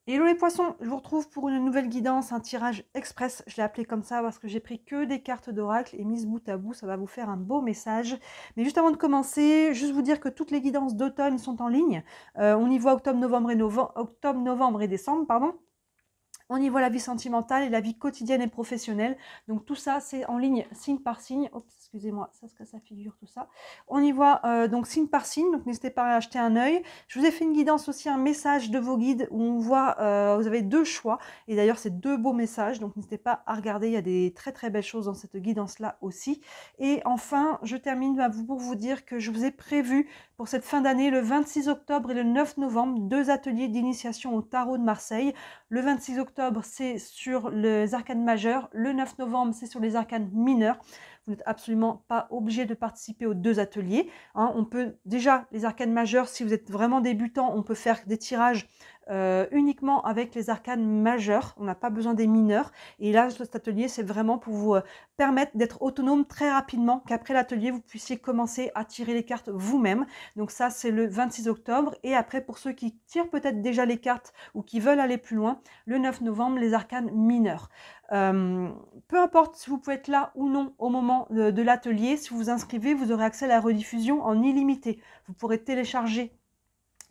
Hello les poissons, je vous retrouve pour une nouvelle guidance, un tirage express. Je l'ai appelé comme ça parce que j'ai pris que des cartes d'oracle et mises bout à bout, ça va vous faire un beau message. Mais juste avant de commencer, juste vous dire que toutes les guidances d'automne sont en ligne. On y voit octobre, novembre et décembre, pardon. On y voit la vie sentimentale et la vie quotidienne et professionnelle. Donc tout ça, c'est en ligne, signe par signe. Oups, excusez-moi, ça, ce que ça figure, tout ça. On y voit donc signe par signe, donc n'hésitez pas à acheter un œil. Je vous ai fait une guidance aussi, un message de vos guides où on voit, vous avez deux choix. Et d'ailleurs, c'est deux beaux messages, donc n'hésitez pas à regarder. Il y a des très très belles choses dans cette guidance-là aussi. Et enfin, je termine pour vous dire que je vous ai prévu pour cette fin d'année, le 26 octobre et le 9 novembre, deux ateliers d'initiation au tarot de Marseille. Le 26 octobre, c'est sur les arcanes majeurs. Le 9 novembre, c'est sur les arcanes mineurs. Vous n'êtes absolument pas obligé de participer aux deux ateliers. Hein. On peut déjà, les arcanes majeures, si vous êtes vraiment débutant, on peut faire des tirages uniquement avec les arcanes majeures. On n'a pas besoin des mineurs. Et là, cet atelier, c'est vraiment pour vous permettre d'être autonome très rapidement, qu'après l'atelier, vous puissiez commencer à tirer les cartes vous-même. Donc ça, c'est le 26 octobre. Et après, pour ceux qui tirent peut-être déjà les cartes ou qui veulent aller plus loin, le 9 novembre, les arcanes mineurs. Peu importe si vous pouvez être là ou non au moment de l'atelier, si vous vous inscrivez, vous aurez accès à la rediffusion en illimité. Vous pourrez télécharger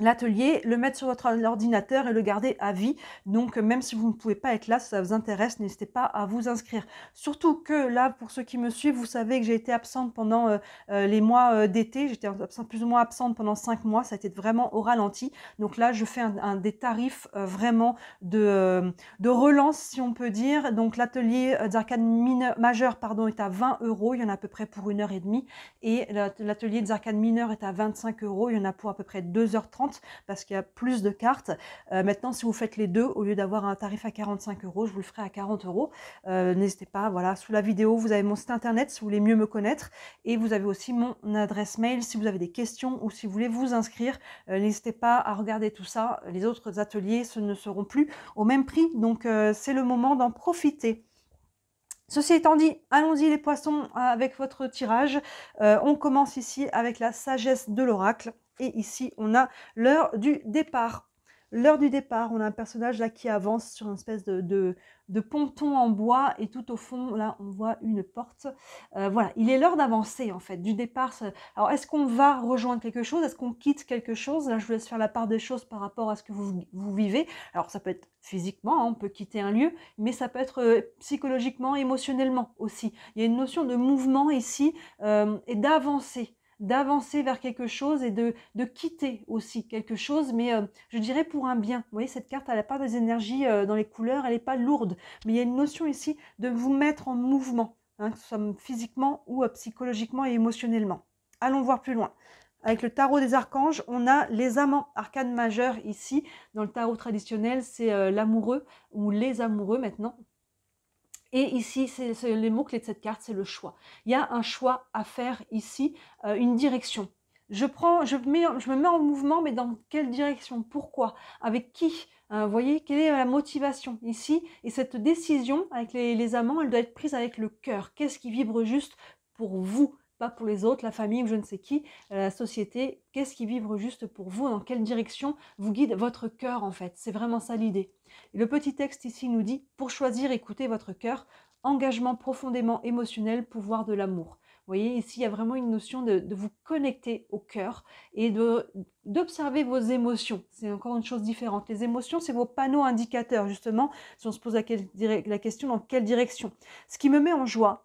l'atelier, le mettre sur votre ordinateur et le garder à vie. Donc même si vous ne pouvez pas être là, si ça vous intéresse, n'hésitez pas à vous inscrire. Surtout que là, pour ceux qui me suivent, vous savez que j'ai été absente pendant les mois d'été. J'étais plus ou moins absente pendant 5 mois. Ça a été vraiment au ralenti. Donc là, je fais des tarifs vraiment de relance, si on peut dire. Donc l'atelier d'arcane majeur est à 20 €. Il y en a à peu près pour 1h30. Et l'atelier des arcanes mineurs est à 25 €. Il y en a pour à peu près 2h30 parce qu'il y a plus de cartes. Maintenant, si vous faites les deux, au lieu d'avoir un tarif à 45 €, je vous le ferai à 40 €. N'hésitez pas, voilà, sous la vidéo, vous avez mon site internet si vous voulez mieux me connaître et vous avez aussi mon adresse mail si vous avez des questions ou si vous voulez vous inscrire. N'hésitez pas à regarder tout ça. Les autres ateliers, ce ne seront plus au même prix, donc c'est le moment d'en profiter. Ceci étant dit, allons-y les poissons avec votre tirage. On commence ici avec la sagesse de l'oracle. Et ici, on a l'heure du départ. L'heure du départ, on a un personnage là qui avance sur une espèce de ponton en bois. Et tout au fond, là, on voit une porte. Voilà, il est l'heure d'avancer en fait, du départ. Alors, est-ce qu'on va rejoindre quelque chose? Est-ce qu'on quitte quelque chose? Là, je vous laisse faire la part des choses par rapport à ce que vous vivez. Alors, ça peut être physiquement, hein, on peut quitter un lieu, mais ça peut être psychologiquement, émotionnellement aussi. Il y a une notion de mouvement ici et d'avancer vers quelque chose et de quitter aussi quelque chose, mais je dirais pour un bien. Vous voyez, cette carte, elle n'a pas des énergies dans les couleurs, elle n'est pas lourde, mais il y a une notion ici de vous mettre en mouvement, hein, que ce soit physiquement ou psychologiquement et émotionnellement. Allons voir plus loin. Avec le tarot des archanges, on a les amants, arcane majeur ici. Dans le tarot traditionnel, c'est l'amoureux ou les amoureux maintenant. Et ici, c'est les mots-clés de cette carte, c'est le choix. Il y a un choix à faire ici, une direction. Je me mets en mouvement, mais dans quelle direction? Pourquoi? Avec qui? Vous voyez, quelle est la motivation ici? Et cette décision avec les amants, elle doit être prise avec le cœur. Qu'est-ce qui vibre juste pour vous? Pas pour les autres, la famille ou je ne sais qui, la société. Qu'est-ce qui vibre juste pour vous? Dans quelle direction vous guide votre cœur en fait? C'est vraiment ça l'idée. Et le petit texte ici nous dit « Pour choisir, écoutez votre cœur, engagement profondément émotionnel, pouvoir de l'amour ». Vous voyez, ici, il y a vraiment une notion de vous connecter au cœur et d'observer vos émotions. C'est encore une chose différente. Les émotions, c'est vos panneaux indicateurs, justement, si on se pose la question dans quelle direction. Ce qui me met en joie,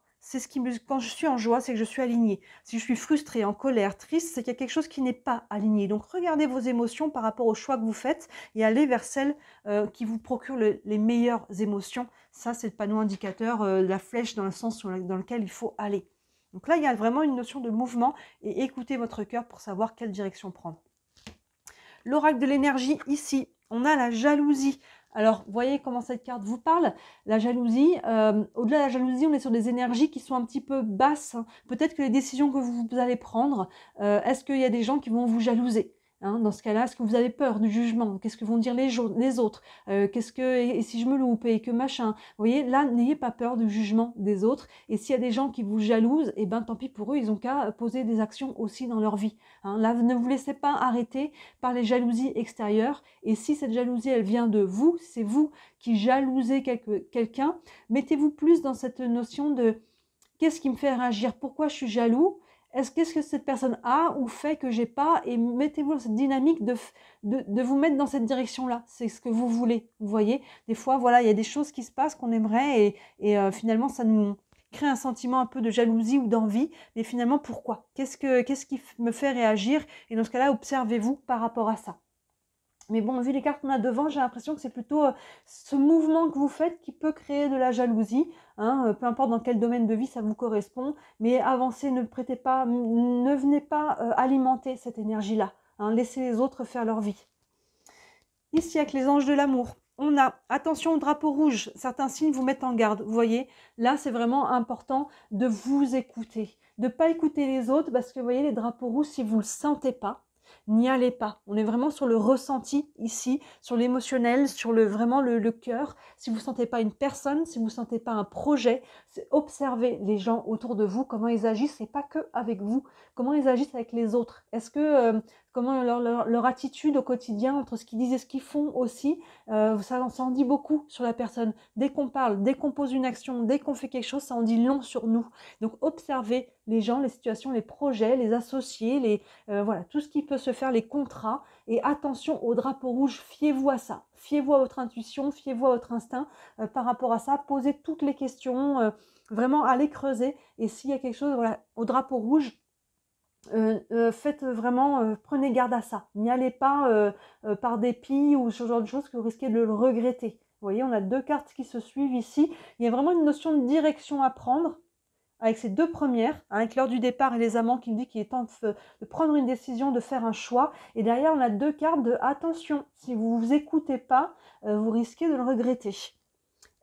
quand je suis en joie, c'est que je suis alignée. Si je suis frustrée, en colère, triste, c'est qu'il y a quelque chose qui n'est pas aligné. Donc, regardez vos émotions par rapport au choix que vous faites et allez vers celles qui vous procurent les meilleures émotions. Ça, c'est le panneau indicateur, la flèche dans le sens dans lequel il faut aller. Donc là, il y a vraiment une notion de mouvement et écoutez votre cœur pour savoir quelle direction prendre. L'oracle de l'énergie, ici, on a la jalousie. Alors, vous voyez comment cette carte vous parle? La jalousie, au-delà de la jalousie, on est sur des énergies qui sont un petit peu basses. Peut-être que les décisions que vous allez prendre, est-ce qu'il y a des gens qui vont vous jalouser? Hein, dans ce cas-là, est-ce que vous avez peur du jugement? Qu'est-ce que vont dire les autres? Qu'est-ce que et si je me loupe et que machin? Vous voyez, là, n'ayez pas peur du jugement des autres. Et s'il y a des gens qui vous jalousent, eh ben, tant pis pour eux, ils ont qu'à poser des actions aussi dans leur vie. Hein. Là, ne vous laissez pas arrêter par les jalousies extérieures. Et si cette jalousie, elle vient de vous, c'est vous qui jalousez quelqu'un, mettez-vous plus dans cette notion de qu'est-ce qui me fait réagir? Pourquoi je suis jaloux? Qu'est-ce que cette personne a ou fait que j'ai pas? Et mettez-vous dans cette dynamique de vous mettre dans cette direction-là. C'est ce que vous voulez. Vous voyez? Des fois, voilà, il y a des choses qui se passent qu'on aimerait et finalement, ça nous crée un sentiment un peu de jalousie ou d'envie. Mais finalement, pourquoi? Qu'est-ce qui me fait réagir? Et dans ce cas-là, observez-vous par rapport à ça. Mais bon, vu les cartes qu'on a devant, j'ai l'impression que c'est plutôt ce mouvement que vous faites qui peut créer de la jalousie. Hein, peu importe dans quel domaine de vie ça vous correspond. Mais avancez, ne venez pas alimenter cette énergie-là. Hein, laissez les autres faire leur vie. Ici, avec les anges de l'amour, on a attention au drapeau rouge. Certains signes vous mettent en garde. Vous voyez, là, c'est vraiment important de vous écouter. De ne pas écouter les autres parce que vous voyez, les drapeaux rouges, si vous ne le sentez pas, n'y allez pas. On est vraiment sur le ressenti ici, sur l'émotionnel, sur vraiment le cœur. Si vous ne sentez pas une personne, si vous ne sentez pas un projet, observez les gens autour de vous, comment ils agissent, et pas que avec vous, comment ils agissent avec les autres. Est-ce que comment leur attitude au quotidien, entre ce qu'ils disent et ce qu'ils font aussi, ça en dit beaucoup sur la personne. Dès qu'on parle, dès qu'on pose une action, dès qu'on fait quelque chose, ça en dit long sur nous. Donc observez les gens, les situations, les projets, les associés, voilà, tout ce qui peut se faire, les contrats. Et attention au drapeau rouge, fiez-vous à ça. Fiez-vous à votre intuition, fiez-vous à votre instinct par rapport à ça. Posez toutes les questions, vraiment allez creuser. Et s'il y a quelque chose, voilà, au drapeau rouge, faites vraiment, prenez garde à ça. N'y allez pas par dépit ou ce genre de choses que vous risquez de le regretter. Vous voyez, on a deux cartes qui se suivent ici. Il y a vraiment une notion de direction à prendre avec ces deux premières, avec l'heure du départ et les amants qui nous dit qu'il est temps de prendre une décision, de faire un choix. Et derrière, on a deux cartes de attention. Si vous ne vous écoutez pas, vous risquez de le regretter.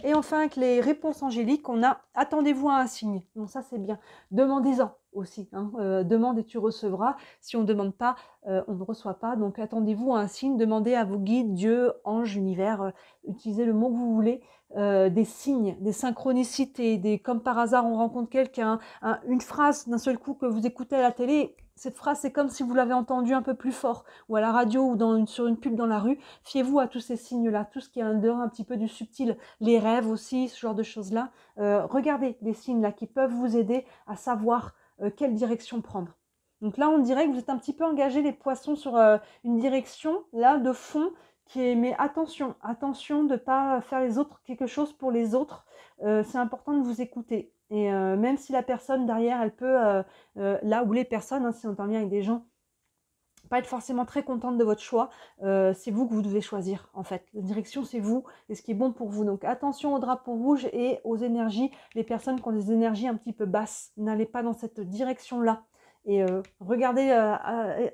Et enfin, avec les réponses angéliques, on a attendez-vous à un signe. Donc ça, c'est bien. Demandez-en aussi. Hein. Demande et tu recevras. Si on ne demande pas, on ne reçoit pas. Donc attendez-vous à un signe. Demandez à vos guides, Dieu, ange, univers, utilisez le mot que vous voulez. Des signes, des synchronicités, comme par hasard on rencontre quelqu'un, une phrase d'un seul coup que vous écoutez à la télé. Cette phrase, c'est comme si vous l'avez entendue un peu plus fort, ou à la radio, ou sur une pub dans la rue. Fiez-vous à tous ces signes-là, tout ce qui est en dehors un petit peu du subtil, les rêves aussi, ce genre de choses-là. Regardez les signes-là qui peuvent vous aider à savoir quelle direction prendre. Donc là, on dirait que vous êtes un petit peu engagés, les poissons, sur une direction, là, de fond, mais attention de ne pas faire quelque chose pour les autres. C'est important de vous écouter. Et même si la personne derrière, elle peut, là où les personnes, hein, si on est en lien avec des gens, pas être forcément très contente de votre choix, c'est vous que vous devez choisir en fait. La direction, c'est vous et ce qui est bon pour vous. Donc attention au drapeau rouge et aux énergies. Les personnes qui ont des énergies un petit peu basses, n'allez pas dans cette direction-là. Et regardez,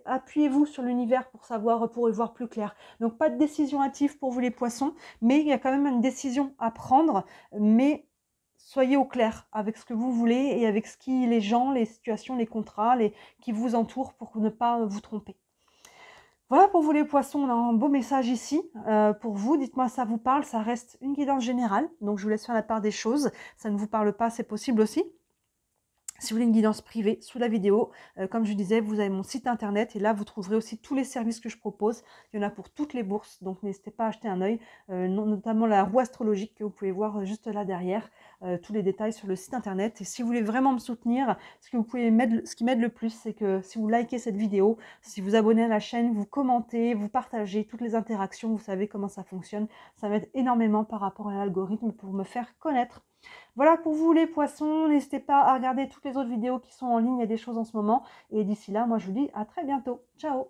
appuyez-vous sur l'univers pour y voir plus clair. Donc pas de décision hâtive pour vous les poissons, mais il y a quand même une décision à prendre, mais soyez au clair avec ce que vous voulez et avec les gens, les situations, les contrats qui vous entourent pour ne pas vous tromper. Voilà pour vous les poissons, on a un beau message ici pour vous. Dites-moi si ça vous parle, ça reste une guidance générale, donc je vous laisse faire la part des choses. Ça ne vous parle pas, c'est possible aussi. Si vous voulez une guidance privée, sous la vidéo, comme je disais, vous avez mon site internet et là, vous trouverez aussi tous les services que je propose. Il y en a pour toutes les bourses, donc n'hésitez pas à jeter un œil, notamment la roue astrologique que vous pouvez voir juste là derrière, tous les détails sur le site internet. Et si vous voulez vraiment me soutenir, ce qui m'aide le plus, c'est que si vous likez cette vidéo, si vous abonnez à la chaîne, vous commentez, vous partagez toutes les interactions, vous savez comment ça fonctionne. Ça m'aide énormément par rapport à l'algorithme pour me faire connaître. Voilà pour vous les poissons, n'hésitez pas à regarder toutes les autres vidéos qui sont en ligne, il y a des choses en ce moment. Et d'ici là, moi je vous dis à très bientôt. Ciao!